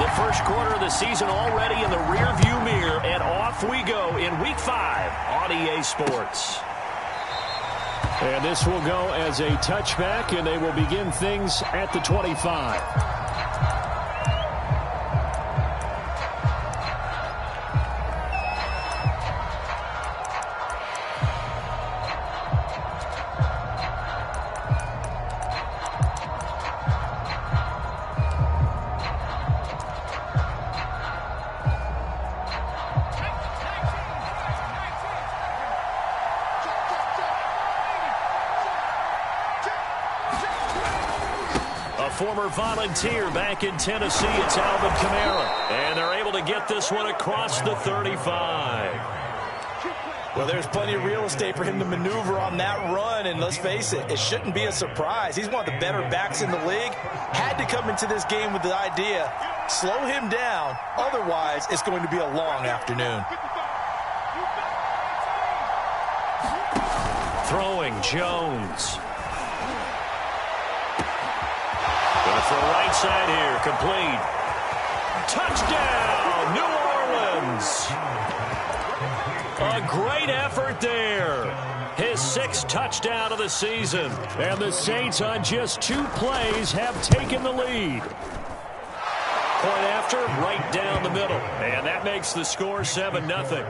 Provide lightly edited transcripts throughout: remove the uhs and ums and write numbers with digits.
The first quarter of the season already in the rearview mirror, and off we go in Week 5 on EA Sports. And this will go as a touchback, and they will begin things at the 25. Former Volunteer back in Tennessee, it's Alvin Kamara. And they're able to get this one across the 35. Well, there's plenty of real estate for him to maneuver on that run. And let's face it, it shouldn't be a surprise. He's one of the better backs in the league. Had to come into this game with the idea, slow him down. Otherwise, it's going to be a long afternoon. Throwing Jones. Going to throw right side here, complete. Touchdown, New Orleans. A great effort there. His 6th touchdown of the season. And the Saints on just 2 plays have taken the lead. Point after, right down the middle. And that makes the score 7-0.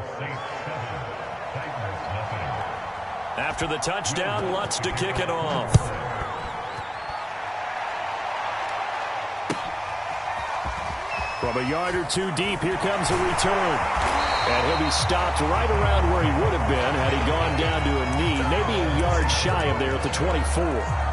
After the touchdown, Lutz to kick it off. From a yard or 2 deep, here comes a return. And he'll be stopped right around where he would have been had he gone down to a knee, maybe a yard shy of there at the 24.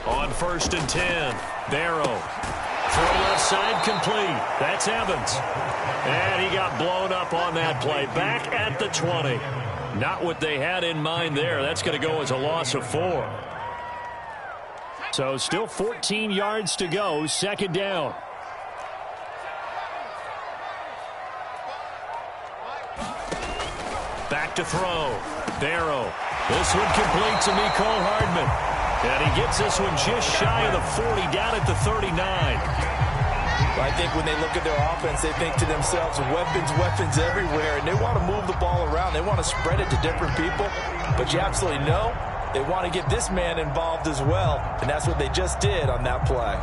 On 1st and 10, Barrow. Throw left side complete. That's Evans. And he got blown up on that play. Back at the 20. Not what they had in mind there. That's going to go as a loss of 4. So still 14 yards to go. 2nd down. Back to throw. Barrow. This one complete to Mecole Hardman. And he gets this one just shy of the 40, down at the 39. I think when they look at their offense, they think to themselves, weapons everywhere, and they want to move the ball around. They want to spread it to different people, but you absolutely know they want to get this man involved as well, and that's what they just did on that play.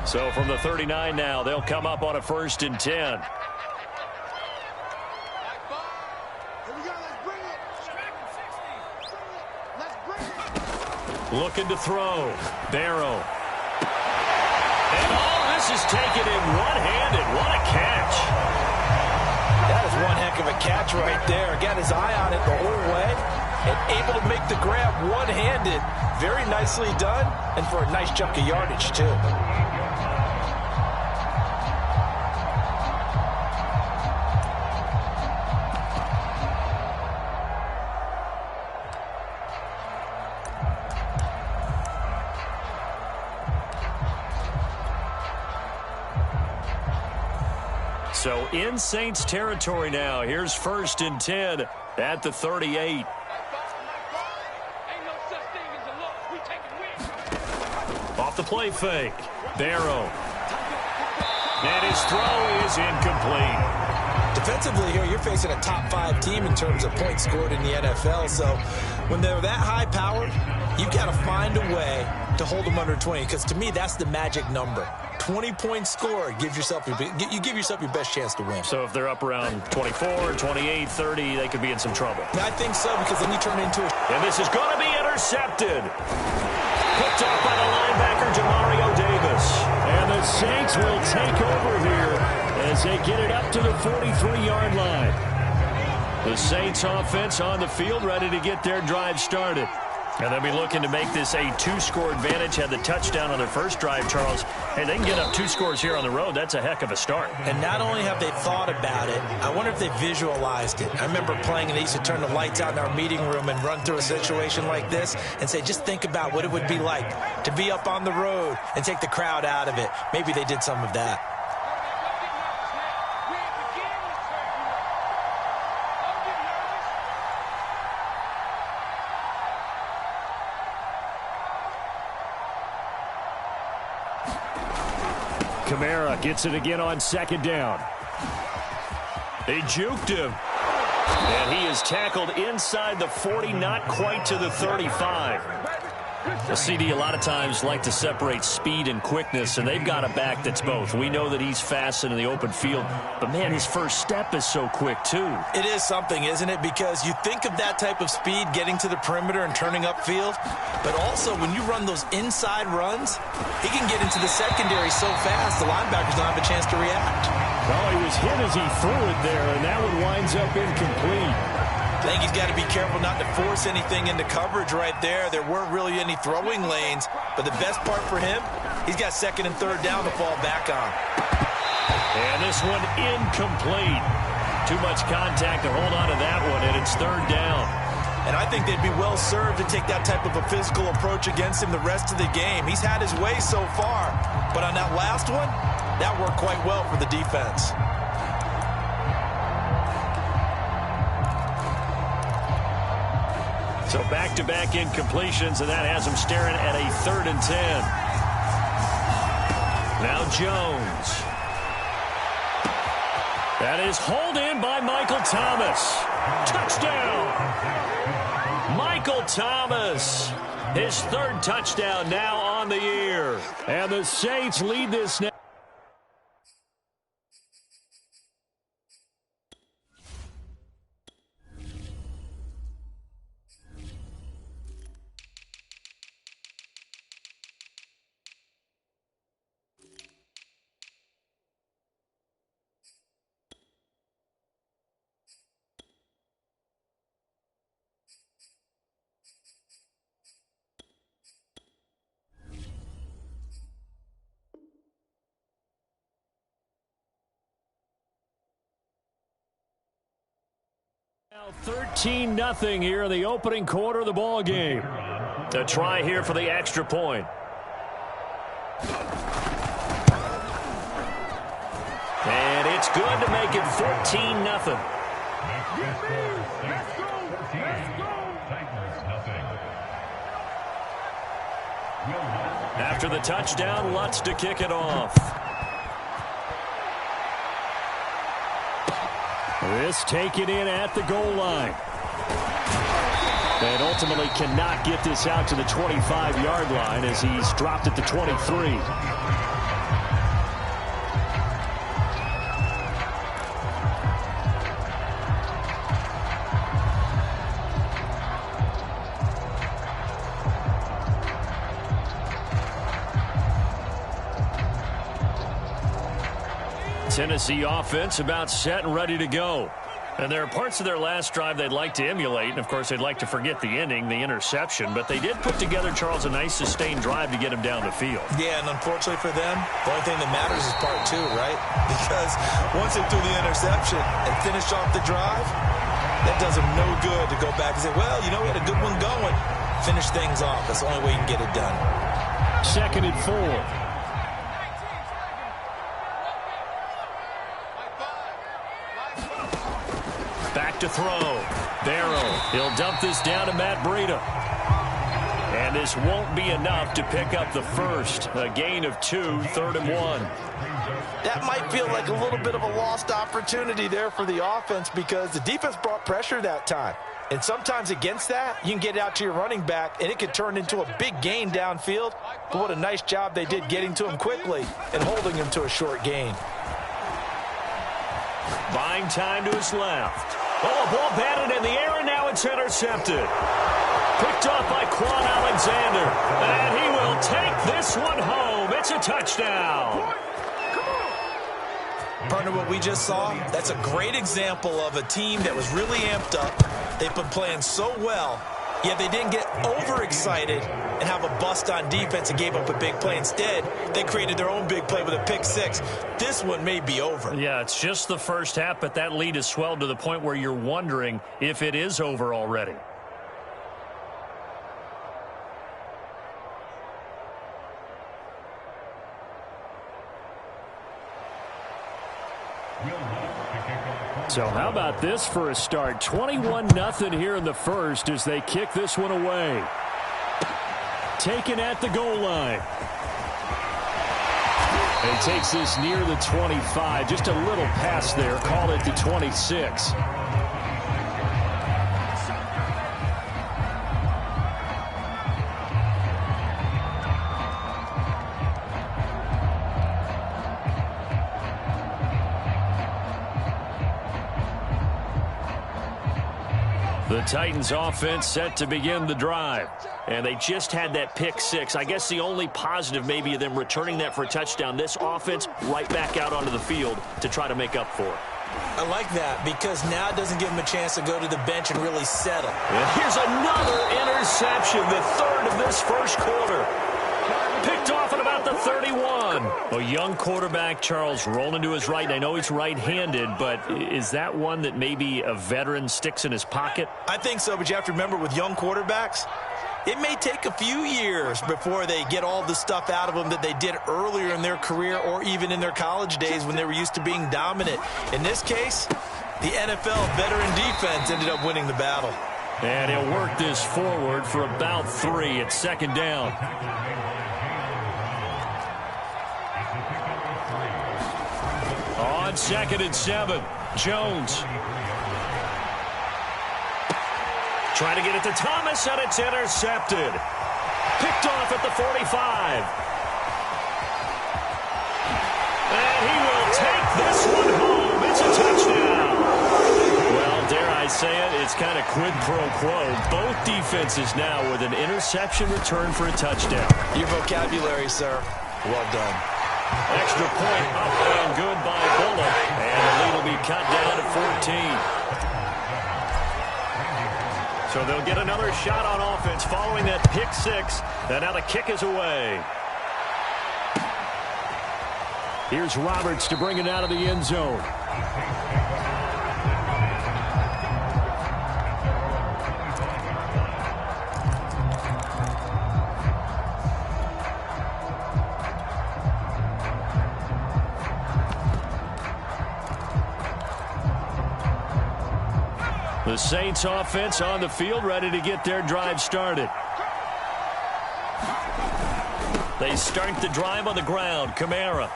So from the 39 now, they'll come up on a 1st and 10. Looking to throw. Barrow. And this is taken in one-handed. What a catch. That is one heck of a catch right there. Got his eye on it the whole way and able to make the grab one-handed. Very nicely done, and for a nice chunk of yardage, too. So in Saints territory now. Here's 1st and 10 at the 38. Off the play fake. Barrow. And his throw is incomplete. Defensively here, you're facing a top 5 team in terms of points scored in the NFL. So when they're that high-powered, you've got to find a way to hold them under 20. Because to me, that's the magic number. 20 points scored, you give yourself your best chance to win. So if they're up around 24, 28, 30, they could be in some trouble. I think so, because then you turn into a... And this is going to be intercepted. Picked off by the linebacker, Jamario Davis. And the Saints will take over here as they get it up to the 43-yard line. The Saints offense on the field, ready to get their drive started. And they'll be looking to make this a 2-score advantage. Had the touchdown on their first drive, Charles. Hey, they can get up 2 scores here on the road. That's a heck of a start. And not only have they thought about it, I wonder if they visualized it. I remember playing and they used to turn the lights out in our meeting room and run through a situation like this and say, just think about what it would be like to be up on the road and take the crowd out of it. Maybe they did some of that. Kamara gets it again on 2nd down. They juked him. And he is tackled inside the 40, not quite to the 35. The CD a lot of times like to separate speed and quickness, and they've got a back that's both. We know that he's fast in the open field, but, man, his first step is so quick, too. It is something, isn't it? Because you think of that type of speed getting to the perimeter and turning upfield, but also when you run those inside runs, he can get into the secondary so fast the linebackers don't have a chance to react. Well, he was hit as he threw it there, and that one winds up incomplete. I think he's got to be careful not to force anything into coverage right there. There weren't really any throwing lanes, but the best part for him, he's got 2nd and 3rd down to fall back on. And this one incomplete. Too much contact to hold on to that one, and it's 3rd down. And I think they'd be well served to take that type of a physical approach against him the rest of the game. He's had his way so far, but on that last one, that worked quite well for the defense. So back-to-back incompletions, and that has him staring at a 3rd and 10. Now Jones. That is hauled in by Michael Thomas. Touchdown! Michael Thomas. His 3rd touchdown now on the year. And the Saints lead this now. Now 13-0 here in the opening quarter of the ball game. A try here for the extra point. And it's good to make it 14-0. After the touchdown, Lutz to kick it off. This taken in at the goal line. And ultimately cannot get this out to the 25-yard line as he's dropped at the 23. Tennessee offense about set and ready to go. And there are parts of their last drive they'd like to emulate. And, of course, they'd like to forget the ending, the interception. But they did put together, Charles, a nice sustained drive to get him down the field. Yeah, and unfortunately for them, the only thing that matters is part 2, right? Because once they threw the interception and finished off the drive, that does them no good to go back and say, well, you know, we had a good one going. Finish things off. That's the only way you can get it done. 2nd and 4. Back to throw. Barrow. He'll dump this down to Matt Breida. And this won't be enough to pick up the first. A gain of 2, 3rd and 1. That might feel like a little bit of a lost opportunity there for the offense because the defense brought pressure that time. And sometimes against that, you can get it out to your running back, and it could turn into a big gain downfield. But what a nice job they did getting to him quickly and holding him to a short gain. Buying time to his left. Oh, a ball batted in the air, and now it's intercepted. Picked off by Quan Alexander. And he will take this one home. It's a touchdown. Partner, what we just saw, that's a great example of a team that was really amped up. They've been playing so well, Yet they didn't get overexcited and have a bust on defense and gave up a big play. Instead, they created their own big play with a pick six. This one may be over. Yeah, it's just the first half, but that lead has swelled to the point where you're wondering if it is over already. So how about this for a start? 21-0 here in the first as they kick this one away. Taken at the goal line. And he takes this near the 25. Just a little pass there. Call it the 26. The Titans offense set to begin the drive. And they just had that pick six. I guess the only positive maybe of them returning that for a touchdown. This offense right back out onto the field to try to make up for it. I like that because now it doesn't give them a chance to go to the bench and really settle. And here's another interception, the third of this first quarter. Picked off at about the 31. A young quarterback, Charles, rolling to his right. I know he's right-handed, but is that one that maybe a veteran sticks in his pocket? I think so, but you have to remember with young quarterbacks, it may take a few years before they get all the stuff out of them that they did earlier in their career or even in their college days when they were used to being dominant. In this case, the NFL veteran defense ended up winning the battle. And he'll work this forward for about 3 at second down. On 2nd and 7, Jones. Trying to get it to Thomas, and it's intercepted. Picked off at the 45. And he will take this one home. It's a touchdown. Well, dare I say it, it's kind of quid pro quo. Both defenses now with an interception return for a touchdown. Your vocabulary, sir. Well done. Extra point up and good by Bullock. And the lead will be cut down to 14. So they'll get another shot on offense following that pick six. And now the kick is away. Here's Roberts to bring it out of the end zone. The Saints offense on the field, ready to get their drive started. They start the drive on the ground. Kamara's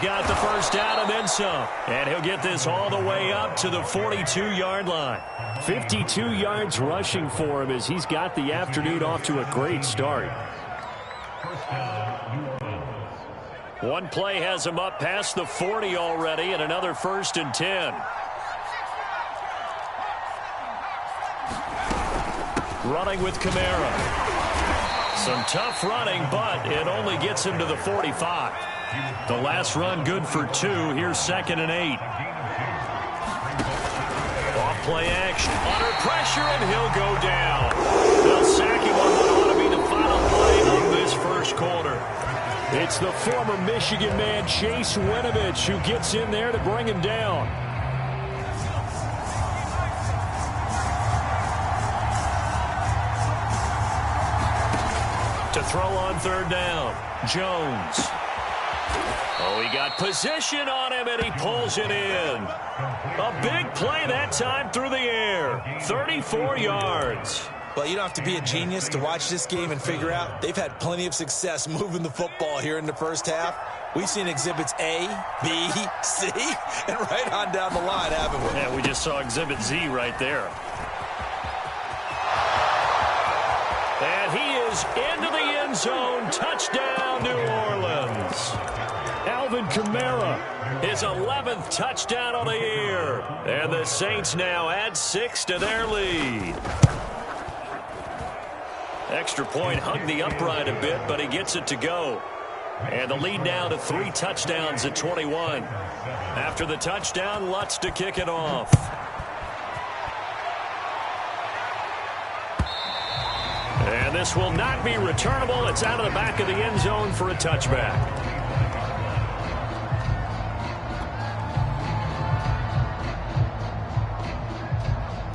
got the first down and then some. And he'll get this all the way up to the 42-yard line. 52 yards rushing for him as he's got the afternoon off to a great start. One play has him up past the 40 already, and another 1st and 10. Running with Kamara. Some tough running, but it only gets him to the 45. The last run good for 2. Here's 2nd and 8. Off play action. Under pressure, and he'll go down. They'll sack him on what ought to be the final play of this first quarter. It's the former Michigan man, Chase Winovich, who gets in there to bring him down. To throw on 3rd down, Jones. Oh, he got position on him, and he pulls it in. A big play that time through the air. 34 yards. Well, you don't have to be a genius to watch this game and figure out they've had plenty of success moving the football here in the first half. We've seen exhibits A, B, C, and right on down the line, haven't we? Yeah, we just saw exhibit Z right there. And he is into the end zone. Touchdown, New Orleans. Alvin Kamara, his 11th touchdown of the year. And the Saints now add 6 to their lead. Extra point hugged the upright a bit, but he gets it to go. And the lead now to 3 touchdowns at 21. After the touchdown, Lutz to kick it off. And this will not be returnable. It's out of the back of the end zone for a touchback.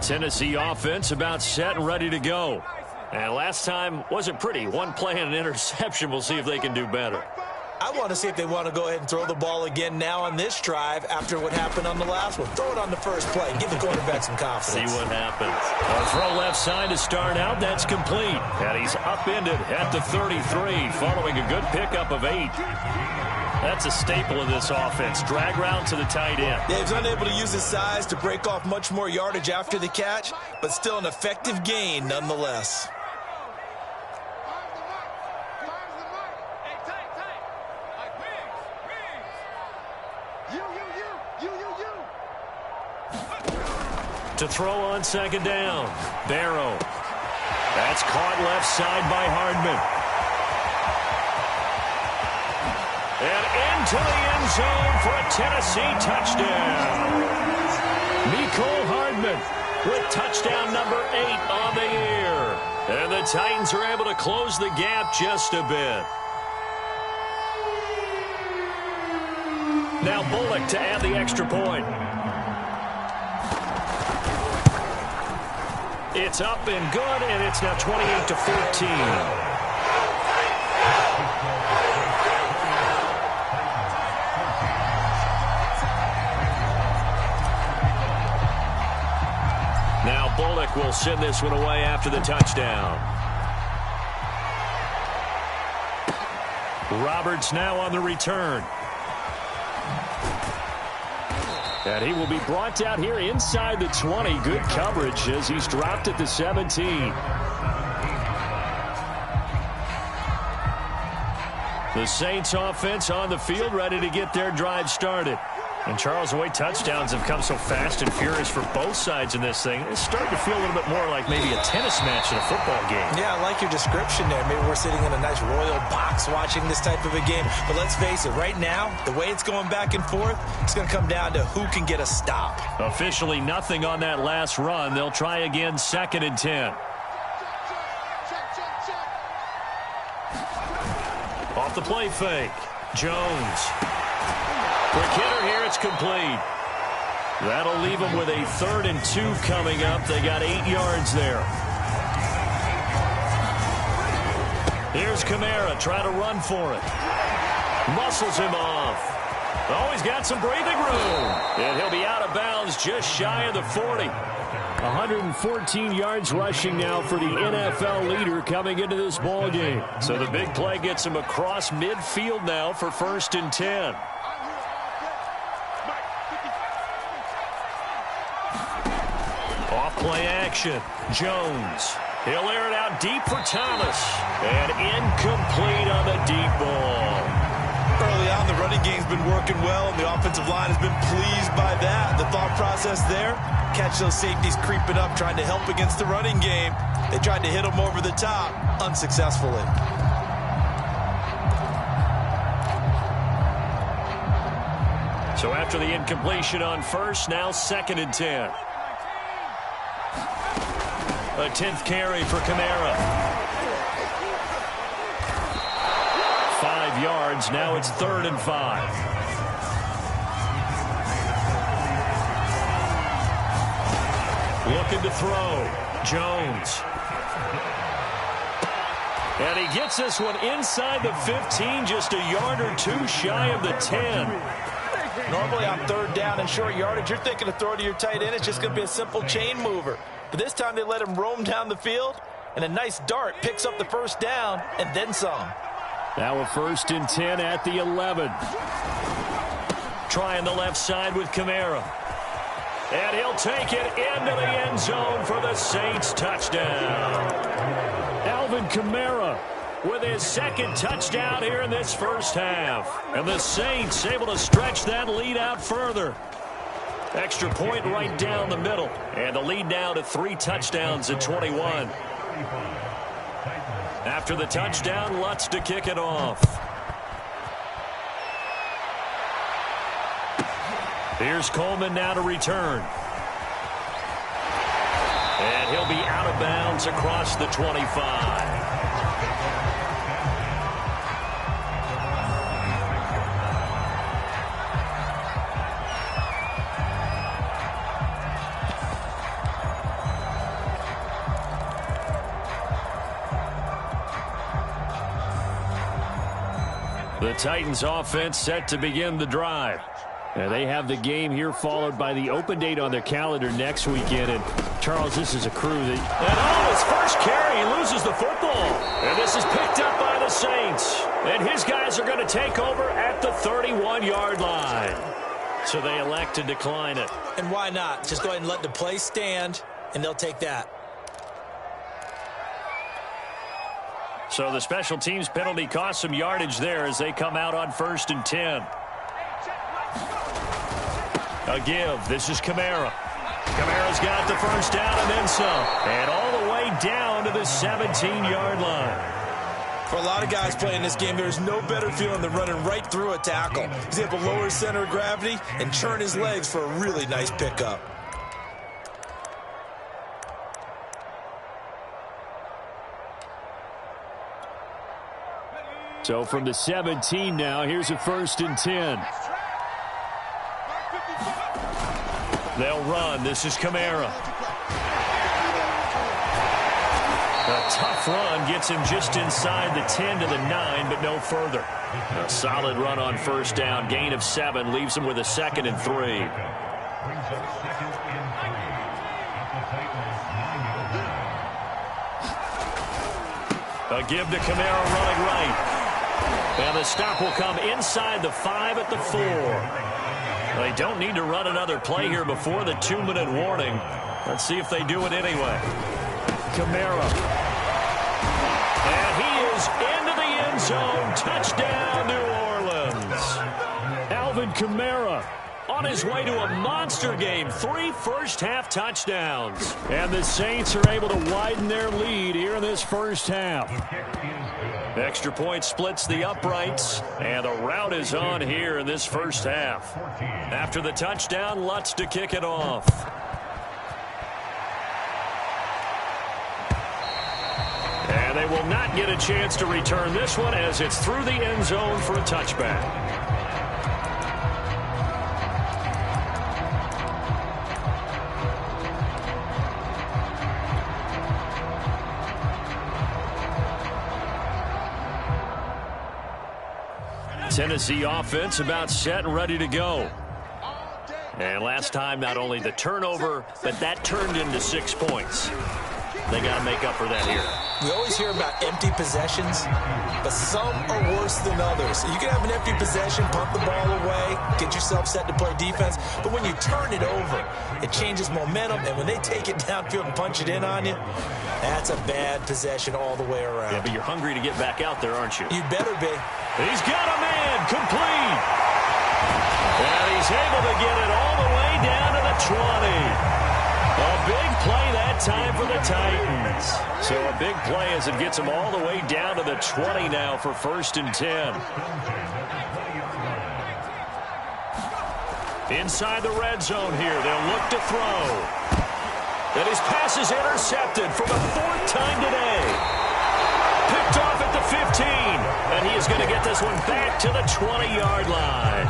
Tennessee offense about set and ready to go. And last time wasn't pretty. One play and an interception. We'll see if they can do better. I want to see if they want to go ahead and throw the ball again now on this drive after what happened on the last one. Throw it on the first play. Give the quarterback some confidence. See what happens. A throw left side to start out. That's complete. And he's upended at the 33 following a good pickup of 8. That's a staple of this offense. Drag route to the tight end. Yeah, he's unable to use his size to break off much more yardage after the catch, but still an effective gain nonetheless. To throw on second down. Barrow. That's caught left side by Hardman. And into the end zone for a Tennessee touchdown. Mecole Hardman with touchdown number 8 on the year. And the Titans are able to close the gap just a bit. Now Bullock to add the extra point. It's up and good, and it's now 28-14. Now Bullock will send this one away after the touchdown. Roberts now on the return. And he will be brought down here inside the 20. Good coverage as he's dropped at the 17. The Saints offense on the field ready to get their drive started. And Charles, the way touchdowns have come so fast and furious for both sides in this thing, it's starting to feel a little bit more like maybe a tennis match in a football game. Yeah, I like your description there. Maybe we're sitting in a nice royal box watching this type of a game. But let's face it, right now, the way it's going back and forth, it's going to come down to who can get a stop. Officially nothing on that last run. They'll try again, 2nd and 10. Off the play fake. Jones. Quick hitter here, it's complete. That'll leave them with a 3rd and 2 coming up. They got 8 yards there. Here's Kamara trying to run for it. Muscles him off. Oh, he's got some breathing room. And he'll be out of bounds just shy of the 40. 114 yards rushing now for the NFL leader coming into this ball game. So the big play gets him across midfield now for 1st and 10. Off-play action. Jones. He'll air it out deep for Thomas. And incomplete on the deep ball. Early on, the running game's been working well, and the offensive line has been pleased by that. The thought process there, catch those safeties creeping up, trying to help against the running game. They tried to hit them over the top, unsuccessfully. So after the incompletion on first, now 2nd and 10. A 10th carry for Kamara. 5 yards. Now it's 3rd and 5. Looking to throw. Jones. And he gets this one inside the 15, just a yard or 2 shy of the 10. Normally on 3rd down and short yardage, you're thinking to throw to your tight end. It's just going to be a simple chain mover. But this time they let him roam down the field, and a nice dart picks up the 1st down and then some. Now a 1st and 10 at the 11. Trying the left side with Kamara. And he'll take it into the end zone for the Saints touchdown. Alvin Kamara with his 2nd touchdown here in this first half. And the Saints able to stretch that lead out further. Extra point right down the middle. And the lead now to 3 touchdowns at 21. After the touchdown, Lutz to kick it off. Here's Coleman now to return. And he'll be out of bounds across the 25. The Titans offense set to begin the drive. And they have the game here followed by the open date on their calendar next weekend. And, Charles, this is a crew that... And on his first carry, he loses the football. And this is picked up by the Saints. And his guys are going to take over at the 31-yard line. So they elect to decline it. And why not? Just go ahead and let the play stand, and they'll take that. So the special teams penalty cost some yardage there as they come out on 1st and 10. A give. This is Kamara. Kamara's got the first down and then some. And all the way down to the 17-yard line. For a lot of guys playing this game, there's no better feeling than running right through a tackle. He's able to lower his center of gravity and churn his legs for a really nice pickup. So from the 17 now, here's a 1st and 10. They'll run. This is Kamara. A tough run gets him just inside the 10 to the 9, but no further. A solid run on 1st down. Gain of 7 leaves him with a 2nd and 3. A give to Kamara running right. And the stop will come inside the 5 at the 4. They don't need to run another play here before the 2-minute warning. Let's see if they do it anyway. Kamara. And he is into the end zone. Touchdown, New Orleans. Alvin Kamara on his way to a monster game. 3 first-half touchdowns. And the Saints are able to widen their lead here in this first half. Extra point splits the uprights, and the route is on here in this first half. After the touchdown, Lutz to kick it off. And they will not get a chance to return this one as it's through the end zone for a touchback. Tennessee offense about set and ready to go. And last time, not only the turnover, but that turned into 6 points. They got to make up for that here. We always hear about empty possessions, but some are worse than others. You can have an empty possession, pump the ball away, get yourself set to play defense, but when you turn it over, it changes momentum, and when they take it downfield and punch it in on you, that's a bad possession all the way around. Yeah, but you're hungry to get back out there, aren't you? You better be. He's got a man, complete. And he's able to get it all the way down to the 20. A big play that time for the Titans. So a big play as it gets them all the way down to the 20 now for 1st and 10. Inside the red zone here, they'll look to throw. And his pass is intercepted for the 4th time today. Picked off at the 15. And he is going to get this one back to the 20-yard line.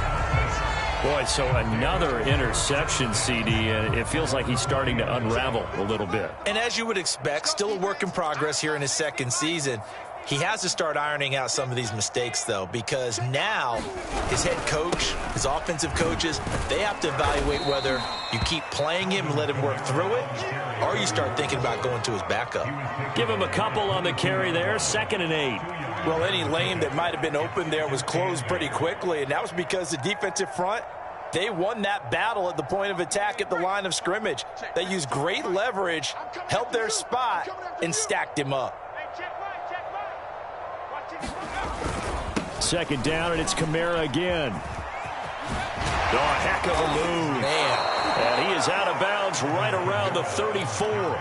Boy, so another interception, CD, and it feels like he's starting to unravel a little bit. And as you would expect, still a work in progress here in his 2nd season. He has to start ironing out some of these mistakes, though, because now his head coach, his offensive coaches, they have to evaluate whether you keep playing him and let him work through it, or you start thinking about going to his backup. Give him a couple on the carry there, 2nd and 8. Well, any lane that might have been open there was closed pretty quickly, and that was because the defensive front, they won that battle at the point of attack at the line of scrimmage. They used great leverage, held their spot, and stacked him up. 2nd down, and it's Kamara again. Oh, heck of a move. Man. And he is out of bounds right around the 34.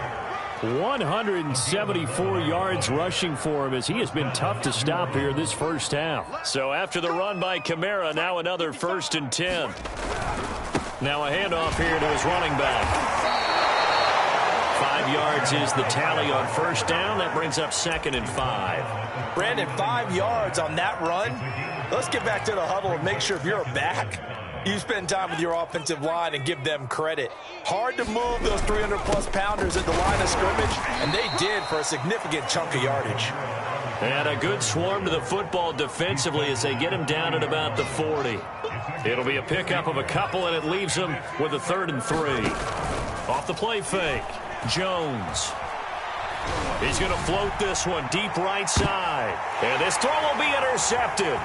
174 yards rushing for him as he has been tough to stop here this first half. So after the run by Kamara, now another 1st and 10. Now a handoff here to his running back. 5 yards is the tally on first down. That brings up 2nd and 5. Brandon, 5 yards on that run. Let's get back to the huddle and make sure if you're a back, you spend time with your offensive line and give them credit. Hard to move those 300-plus pounders at the line of scrimmage, and they did for a significant chunk of yardage. And a good swarm to the football defensively as they get him down at about the 40. It'll be a pickup of a couple, and it leaves them with a 3rd and 3. Off the play fake, Jones. He's going to float this one deep right side. And this throw will be intercepted.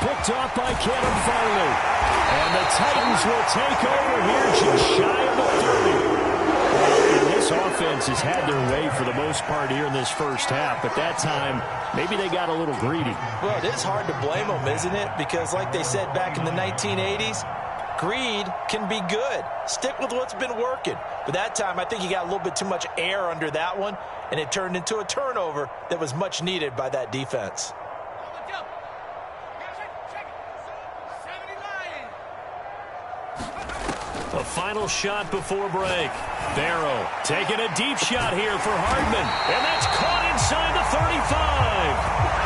Picked off by Kevin Farley. And the Titans will take over here just shy of the 30. And this offense has had their way for the most part here in this first half. But that time, maybe they got a little greedy. Well, it is hard to blame them, isn't it? Because like they said back in the 1980s, greed can be good. Stick with what's been working. But that time, I think you got a little bit too much air under that one, and it turned into a turnover that was much needed by that defense. A final shot before break. Barrow taking a deep shot here for Hardman. And that's caught inside the 35.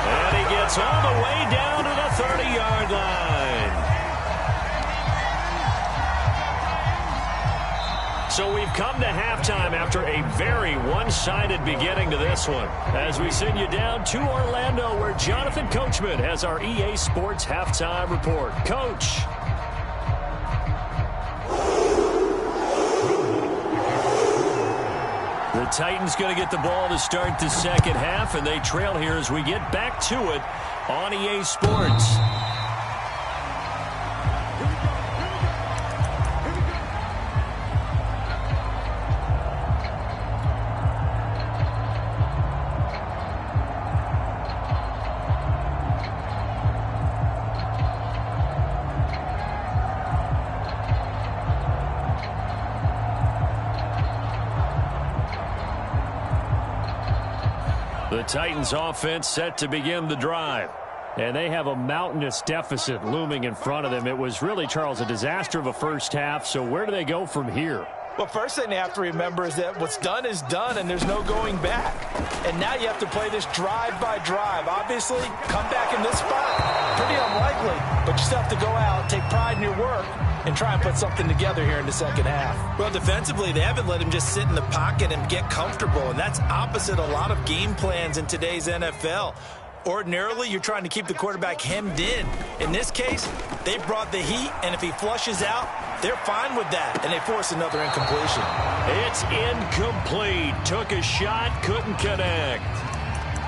And he gets all the way down to the 30-yard line. So we've come to halftime after a very one-sided beginning to this one. As we send you down to Orlando, where Jonathan Coachman has our EA Sports halftime report. Coach. The Titans going to get the ball to start the second half, and they trail here as we get back to it on EA Sports. The Titans offense set to begin the drive. And they have a mountainous deficit looming in front of them. It was really, Charles, a disaster of a first half. So where do they go from here? Well, first thing they have to remember is that what's done is done, and there's no going back. And now you have to play this drive by drive. Obviously, come back in this spot, pretty unlikely. But you still have to go out, take pride in your work, and try and put something together here in the second half. Well, defensively, they haven't let him just sit in the pocket and get comfortable, and that's opposite a lot of game plans in today's NFL. Ordinarily, you're trying to keep the quarterback hemmed in. In this case, they brought the heat, and if he flushes out, they're fine with that, and they force another incompletion. It's incomplete. Took a shot, couldn't connect.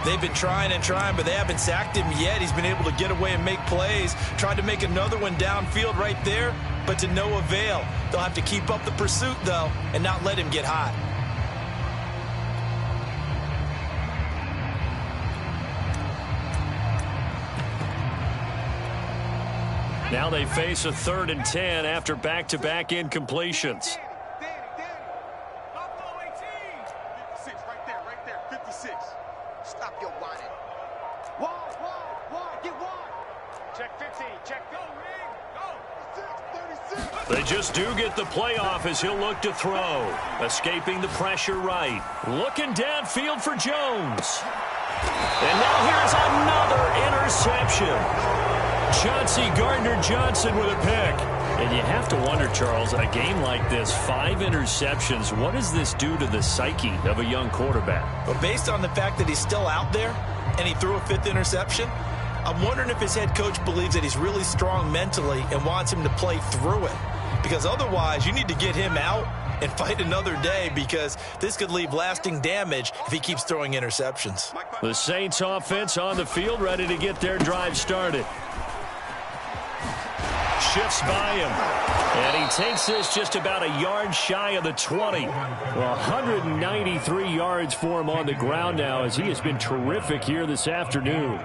They've been trying and trying, but they haven't sacked him yet. He's been able to get away and make plays. Tried to make another one downfield right there, but to no avail. They'll have to keep up the pursuit, though, and not let him get hot. Now they face a 3rd and 10 after back-to-back incompletions. They just do get the playoff as he'll look to throw. Escaping the pressure right. Looking downfield for Jones. And now here's another interception. Chauncey Gardner-Johnson with a pick. And you have to wonder, Charles, a game like this, 5 interceptions, what does this do to the psyche of a young quarterback? Well, based on the fact that he's still out there and he threw a 5th interception, I'm wondering if his head coach believes that he's really strong mentally and wants him to play through it. Because otherwise, you need to get him out and fight another day, because this could leave lasting damage if he keeps throwing interceptions. The Saints offense on the field, ready to get their drive started. Shifts by him, and he takes this just about a yard shy of the 20. Well, 193 yards for him on the ground now, as he has been terrific here this afternoon.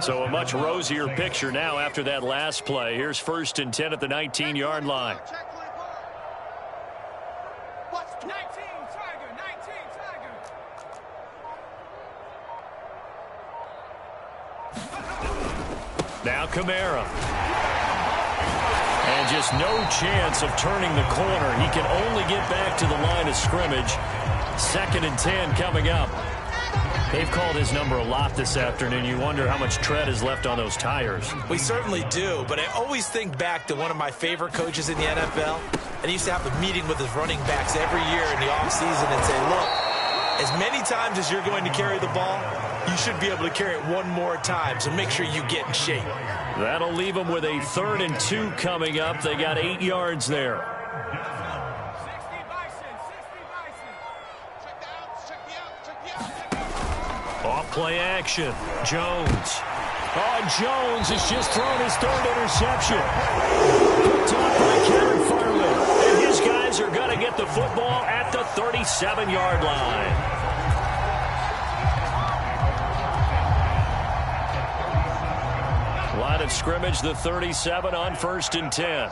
So a much rosier picture now after that last play. Here's 1st and 10 at the 19-yard line. Now Kamara. And just no chance of turning the corner. He can only get back to the line of scrimmage. 2nd and 10 coming up. They've called his number a lot this afternoon. You wonder how much tread is left on those tires. We certainly do, but I always think back to one of my favorite coaches in the NFL. And he used to have a meeting with his running backs every year in the offseason and say, look, as many times as you're going to carry the ball, you should be able to carry it one more time, so make sure you get in shape. That'll leave them with a 3rd and 2 coming up. They got 8 yards there. Off play action. Jones. Oh, Jones has just thrown his 3rd interception. Picked off by Kevin Farley. And his guys are going to get the football at the 37-yard line. Line of scrimmage, the 37 on 1st and 10.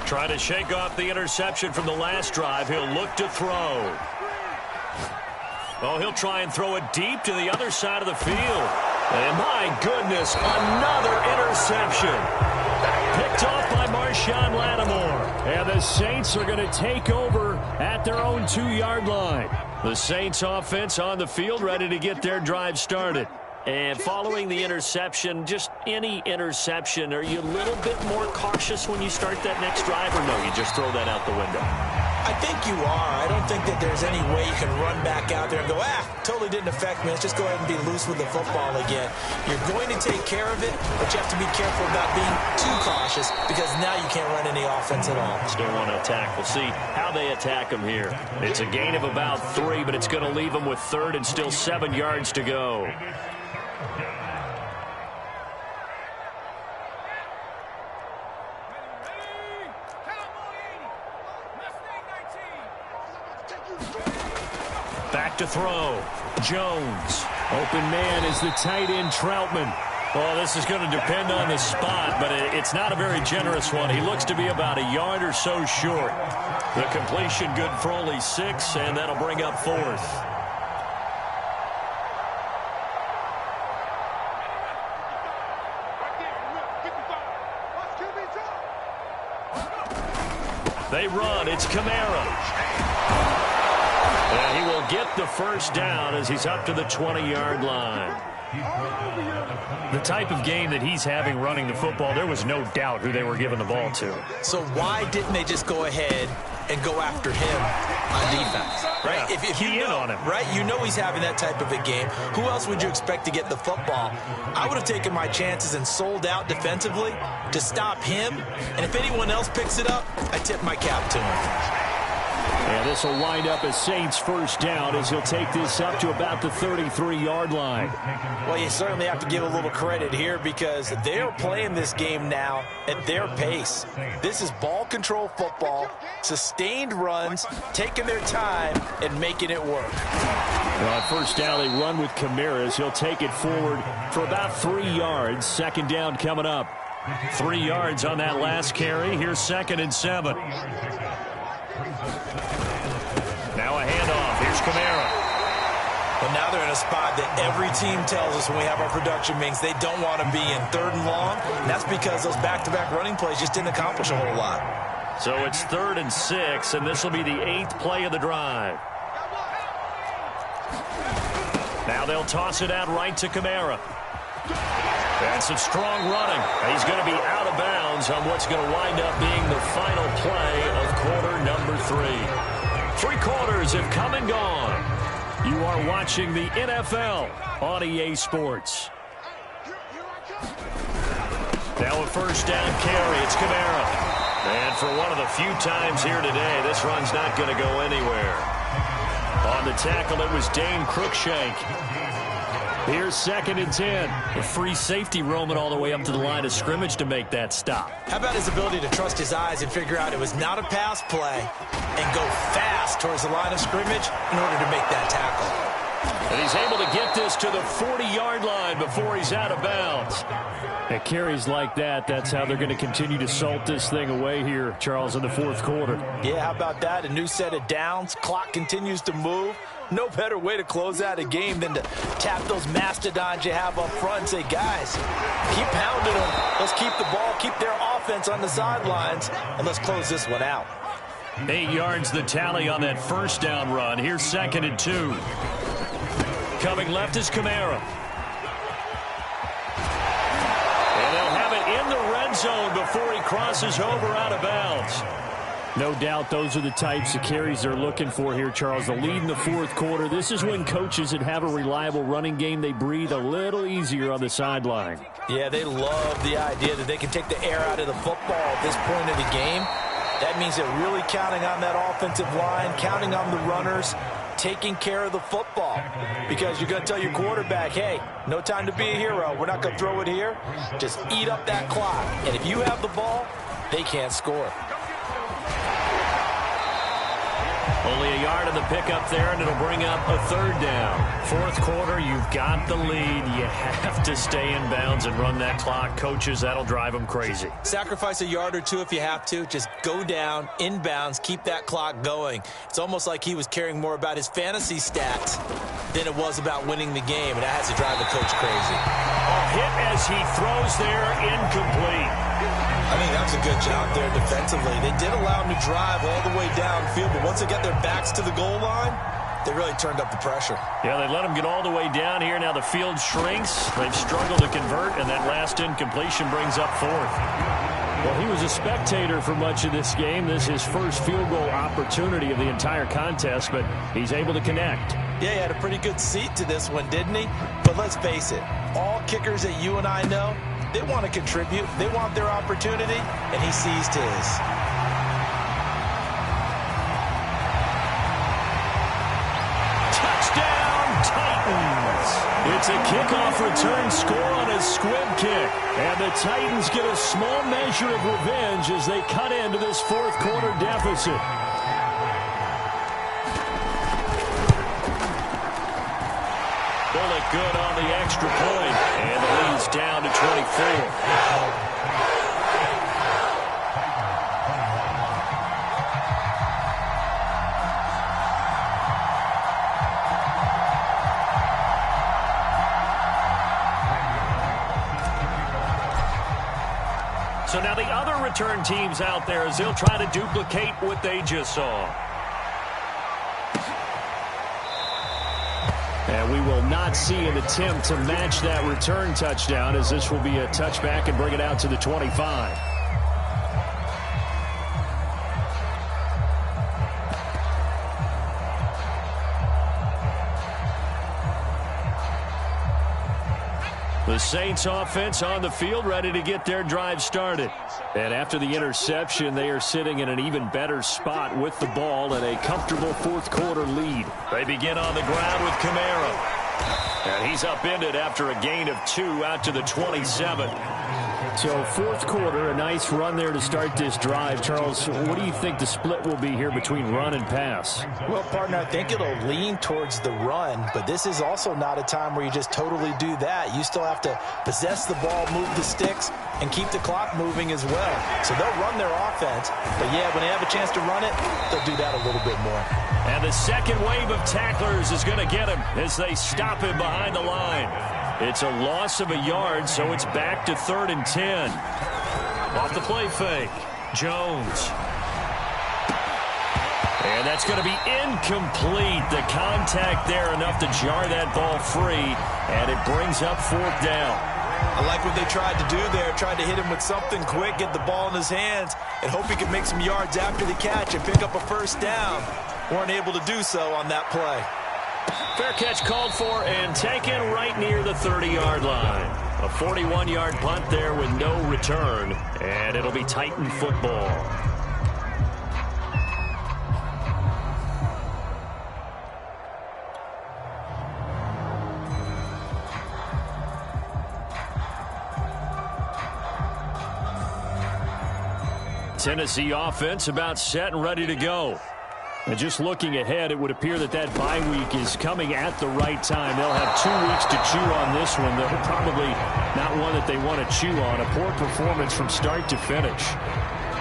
Trying to shake off the interception from the last drive. He'll look to throw. Oh, he'll try and throw it deep to the other side of the field. And my goodness, another interception. Picked off by Marshawn Lattimore. And the Saints are going to take over at their own 2-yard line. The Saints offense on the field, ready to get their drive started. And following the interception, just any interception, are you a little bit more cautious when you start that next drive, or no, you just throw that out the window? I think you are. I don't think that there's any way you can run back out there and go, totally didn't affect me. Let's just go ahead and be loose with the football again. You're going to take care of it, but you have to be careful about being too cautious because now you can't run any offense at all. Still want to attack. We'll see how they attack him here. It's a gain of about 3, but it's going to leave him with 3rd and still 7 yards to go. Back to throw. Jones. Open man is the tight end, Troutman. Well, this is going to depend on the spot, but it's not a very generous one. He looks to be about a yard or so short. The completion good for only 6, and that'll bring up 4th. They run. It's Kamara. And he will get the 1st down as he's up to the 20-yard line. The type of game that he's having running the football, there was no doubt who they were giving the ball to. So why didn't they just go ahead and go after him on defense? Right? Yeah, if you know, on him. Right? You know he's having that type of a game. Who else would you expect to get the football? I would have taken my chances and sold out defensively to stop him. And if anyone else picks it up, I tip my cap to him. And this will wind up as Saints 1st down as he'll take this up to about the 33-yard line. Well, you certainly have to give a little credit here because they're playing this game now at their pace. This is ball control football, sustained runs, taking their time and making it work. Well, on 1st down, they run with Kamara as he'll take it forward for about 3 yards. 2nd down coming up. 3 yards on that last carry. Here's 2nd and 7. Now a handoff. Here's Kamara. Well, now they're in a spot that every team tells us when we have our production meetings they don't want to be in 3rd and long. And that's because those back-to-back running plays just didn't accomplish a whole lot. So it's 3rd and 6, and this will be the 8th play of the drive. Now they'll toss it out right to Kamara. And some strong running. He's going to be out of bounds on what's going to wind up being the final play of quarter number 3. 3 quarters have come and gone. You are watching the NFL on EA Sports. Now a 1st down carry. It's Kamara. And for one of the few times here today, this run's not going to go anywhere. On the tackle, it was Dane Cruikshank. Here's 2nd and 10. A free safety roaming all the way up to the line of scrimmage to make that stop. How about his ability to trust his eyes and figure out it was not a pass play and go fast towards the line of scrimmage in order to make that tackle? And he's able to get this to the 40-yard line before he's out of bounds. At carries like that, that's how they're going to continue to salt this thing away here, Charles, in the fourth quarter. Yeah, how about that? A new set of downs. Clock continues to move. No better way to close out a game than to tap those mastodons you have up front and say, guys, keep pounding them. Let's keep the ball, keep their offense on the sidelines, and let's close this one out. 8 yards the tally on that first down run. Here's 2nd and 2. Coming left is Kamara. And they'll have it in the red zone before he crosses over out of bounds. No doubt those are the types of carries they're looking for here, Charles. The lead in the fourth quarter. This is when coaches that have a reliable running game, they breathe a little easier on the sideline. Yeah, they love the idea that they can take the air out of the football at this point of the game. That means they're really counting on that offensive line, counting on the runners, taking care of the football. Because you're going to tell your quarterback, hey, no time to be a hero. We're not going to throw it here. Just eat up that clock. And if you have the ball, they can't score. Only a yard of the pickup there, and it'll bring up a 3rd down. Fourth quarter, you've got the lead. You have to stay in bounds and run that clock. Coaches, that'll drive them crazy. Sacrifice a yard or two if you have to. Just go down, in bounds, keep that clock going. It's almost like he was caring more about his fantasy stats than it was about winning the game, and that has to drive the coach crazy. A hit as he throws there, incomplete. I think that's a good job there defensively. They did allow him to drive all the way downfield, but once they got their backs to the goal line, they really turned up the pressure. Yeah, they let him get all the way down here. Now the field shrinks. They've struggled to convert, and that last incompletion brings up 4th. Well, he was a spectator for much of this game. This is his first field goal opportunity of the entire contest, but he's able to connect. Yeah, he had a pretty good seat to this one, didn't he? But let's face it, all kickers that you and I know, they want to contribute. They want their opportunity, and he seized his. Touchdown, Titans! It's a kickoff return score on a squib kick. And the Titans get a small measure of revenge as they cut into this fourth quarter deficit. Bullet good on the extra point, and the lead's down to 24. So now the other return teams out there as they'll try to duplicate what they just saw. And we will not see an attempt to match that return touchdown, as this will be a touchback and bring it out to the 25. The Saints offense on the field, ready to get their drive started. And after the interception, they are sitting in an even better spot with the ball and a comfortable fourth quarter lead. They begin on the ground with Kamara. And he's upended after a gain of 2 out to the 27. So fourth quarter, a nice run there to start this drive. Charles, what do you think the split will be here between run and pass? Well, partner, I think it'll lean towards the run, but this is also not a time where you just totally do that. You still have to possess the ball, move the sticks, and keep the clock moving as well. So they'll run their offense, but yeah, when they have a chance to run it, they'll do that a little bit more. And the second wave of tacklers is going to get him as they stop him behind the line. It's a loss of a yard, so it's back to 3rd and 10. Off the play fake, Jones. And that's going to be incomplete. The contact there enough to jar that ball free, and it brings up 4th down. I like what they tried to do there, tried to hit him with something quick, get the ball in his hands, and hope he could make some yards after the catch and pick up a first down. Weren't able to do so on that play. Fair catch called for and taken right near the 30-yard line. A 41-yard punt there with no return, and it'll be Titan football. Tennessee offense about set and ready to go. And just looking ahead, it would appear that bye week is coming at the right time. They'll have 2 weeks to chew on this one, though probably not one that they want to chew on. A poor performance from start to finish.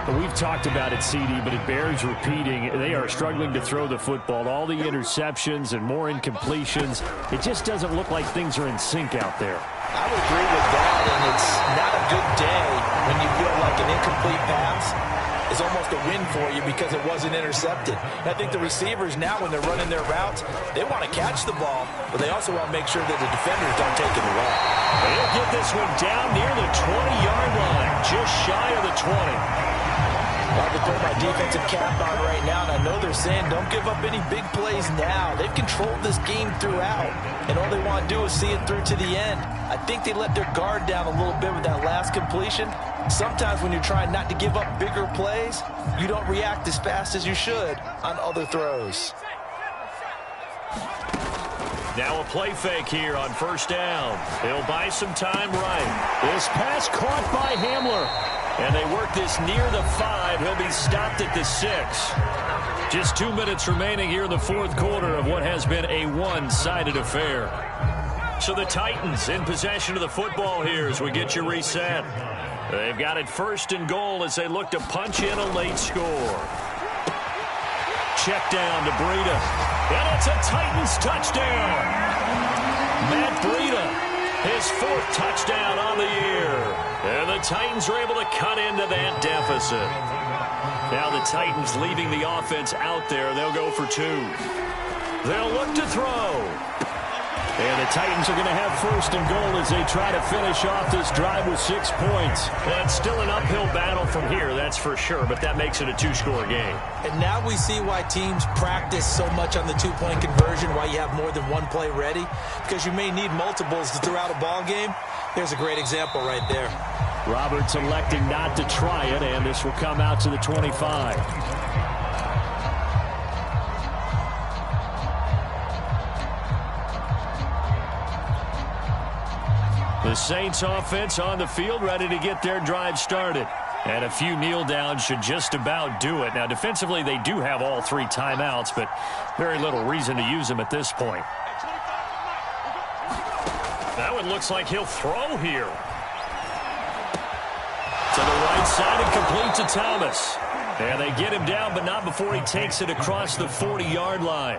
But we've talked about it, CD, but it bears repeating. They are struggling to throw the football. All the interceptions and more incompletions. It just doesn't look like things are in sync out there. I would agree with that, and it's not a good day when you feel like an incomplete pass is almost a win for you because it wasn't intercepted. And I think the receivers now, when they're running their routes, they want to catch the ball, but they also want to make sure that the defenders don't take it away. They'll get this one down near the 20-yard line, just shy of the 20. I have to throw my defensive cap on right now, and I know they're saying don't give up any big plays now. They've controlled this game throughout, and all they want to do is see it through to the end. I think they let their guard down a little bit with that last completion. Sometimes when you're trying not to give up bigger plays, you don't react as fast as you should on other throws. Now a play fake here on first down. They'll buy some time right. This pass caught by Hamler. And they work this near the 5. He'll be stopped at the 6. Just 2 minutes remaining here in the fourth quarter of what has been a one-sided affair. So the Titans in possession of the football here as we get you reset. They've got it first and goal as they look to punch in a late score. Check down to Breida. And it's a Titans touchdown. Matt Breida, his 4th touchdown on the year. And the Titans are able to cut into that deficit. Now the Titans leaving the offense out there. They'll go for 2. They'll look to throw. And the Titans are going to have first and goal as they try to finish off this drive with 6 points. That's still an uphill battle from here, that's for sure, but that makes it a 2-score game. And now we see why teams practice so much on the 2-point conversion, why you have more than one play ready, because you may need multiples to throw out a ball game. There's a great example right there. Roberts electing not to try it, and this will come out to the 25. The Saints offense on the field, ready to get their drive started. And a few kneel downs should just about do it. Now, defensively, they do have all 3 timeouts, but very little reason to use them at this point. That one looks like he'll throw here. To the right side and complete to Thomas. And they get him down, but not before he takes it across the 40-yard line.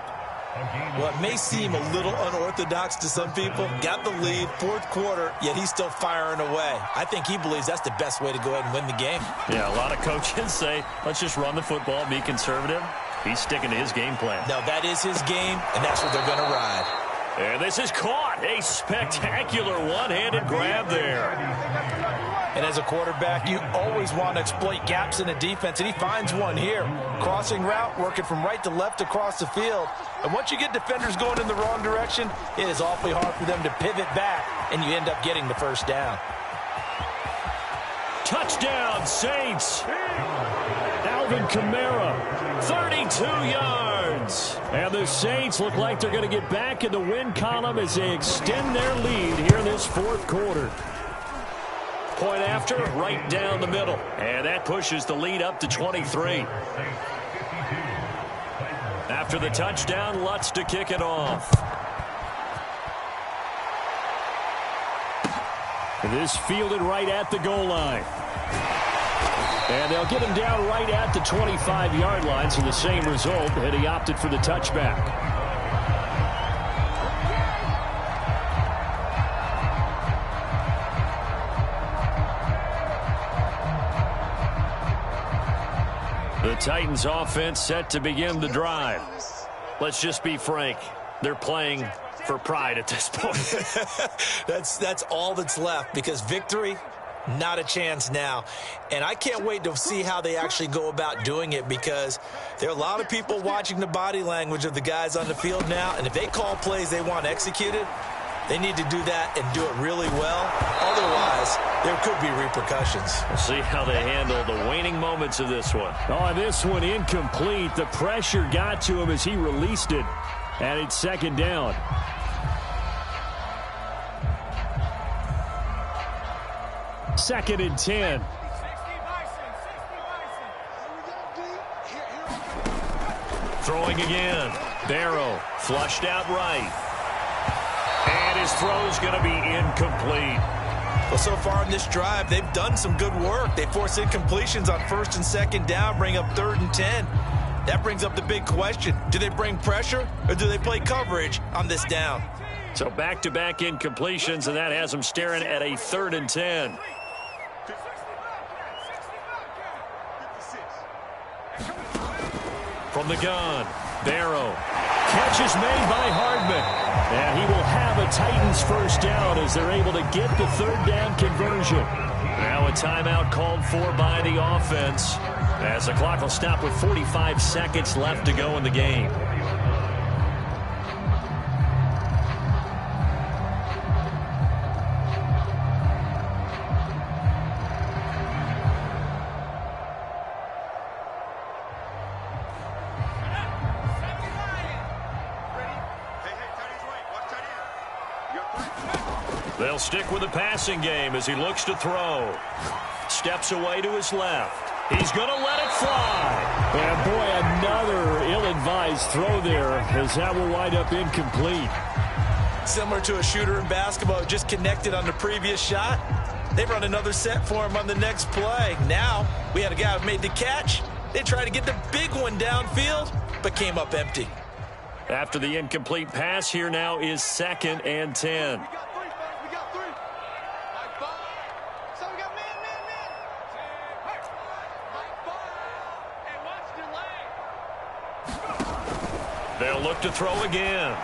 Well, it may seem a little unorthodox to some people. Got the lead, fourth quarter, yet he's still firing away. I think he believes that's the best way to go ahead and win the game. Yeah, a lot of coaches say, let's just run the football, be conservative. He's sticking to his game plan. No, that is his game, and that's what they're going to ride. And this is caught. A spectacular one-handed grab there. And as a quarterback, you always want to exploit gaps in the defense, and he finds one here. Crossing route, working from right to left across the field. And once you get defenders going in the wrong direction, it is awfully hard for them to pivot back, and you end up getting the first down. Touchdown, Saints. Alvin Kamara, 32 yards. And the Saints look like they're going to get back in the win column as they extend their lead here in this fourth quarter. Point after, right down the middle. And that pushes the lead up to 23. After the touchdown, Lutz to kick it off. This fielded right at the goal line. And they'll get him down right at the 25-yard line, so the same result, and he opted for the touchback. The Titans offense set to begin the drive. Let's just be frank. They're playing for pride at this point. That's all that's left, because victory, not a chance now. And I can't wait to see how they actually go about doing it, because there are a lot of people watching the body language of the guys on the field now, and if they call plays they want executed, they need to do that and do it really well. Otherwise, there could be repercussions. We'll see how they handle the waning moments of this one. Oh, and this one incomplete. The pressure got to him as he released it. And it's second down. Second and 10. Throwing again. Barrow flushed out right. And his throw's going to be incomplete. Well, so far in this drive, they've done some good work. They force incompletions on 1st and 2nd down, bring up 3rd and 10. That brings up the big question. Do they bring pressure or do they play coverage on this down? So back-to-back incompletions, and that has them staring at a 3rd and 10. From the gun, Barrow. Catch is made by Hardman. And he will have a Titans first down as they're able to get the 3rd down conversion. Now a timeout called for by the offense as the clock will stop with 45 seconds left to go in the game. They'll stick with the passing game as he looks to throw. Steps away to his left. He's going to let it fly. And boy, another ill-advised throw there as that will wind up incomplete. Similar to a shooter in basketball, just connected on the previous shot. They run another set for him on the next play. Now, we had a guy who made the catch. They tried to get the big one downfield, but came up empty. After the incomplete pass, here now is 2nd and 10. They'll look to throw again.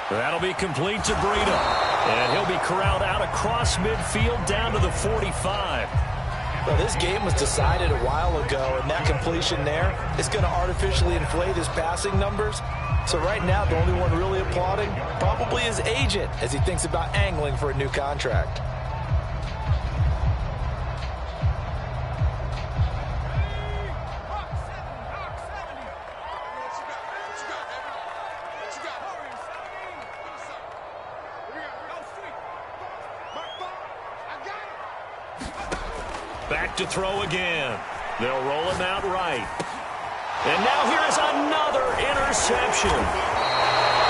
That'll be complete to Breida. And he'll be corralled out across midfield down to the 45. Well, this game was decided a while ago, and that completion there is going to artificially inflate his passing numbers. So right now, the only one really applauding probably his agent as he thinks about angling for a new contract. Back to throw again. They'll roll him out right. And now here is another interception.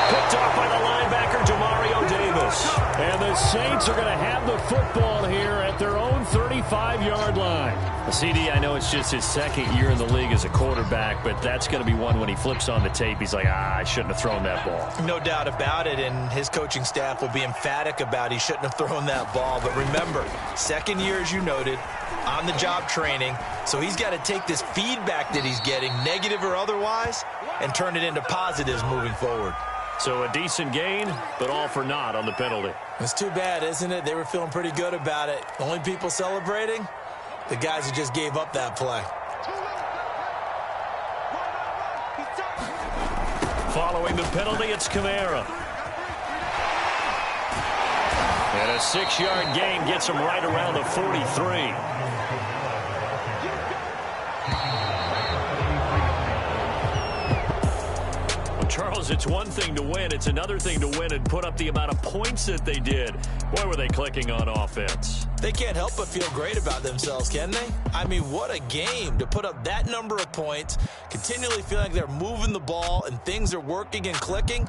Picked off by the linebacker, Demario Davis. And the Saints are going to have the football here at their own 35-yard line. CD, I know it's just his 2nd year in the league as a quarterback, but that's going to be one when he flips on the tape, he's like, I shouldn't have thrown that ball. No doubt about it, and his coaching staff will be emphatic about he shouldn't have thrown that ball. But remember, 2nd year, as you noted, on-the-job training, so he's got to take this feedback that he's getting, negative or otherwise, and turn it into positives moving forward. So a decent gain, but all for naught on the penalty. It's too bad, isn't it? They were feeling pretty good about it. The only people celebrating, the guys who just gave up that play. Following the penalty, it's Kamara. And a 6-yard gain gets him right around the 43. Charles, it's one thing to win. It's another thing to win and put up the amount of points that they did. Boy, were they clicking on offense. They can't help but feel great about themselves, can they? I mean, what a game to put up that number of points, continually feeling like they're moving the ball and things are working and clicking.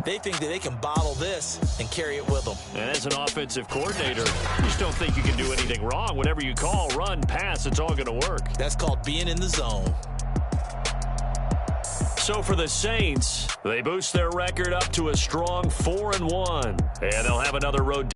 They think that they can bottle this and carry it with them. And as an offensive coordinator, you just don't think you can do anything wrong. Whatever you call, run, pass, it's all going to work. That's called being in the zone. So for the Saints, they boost their record up to a strong 4-1, and they'll have another road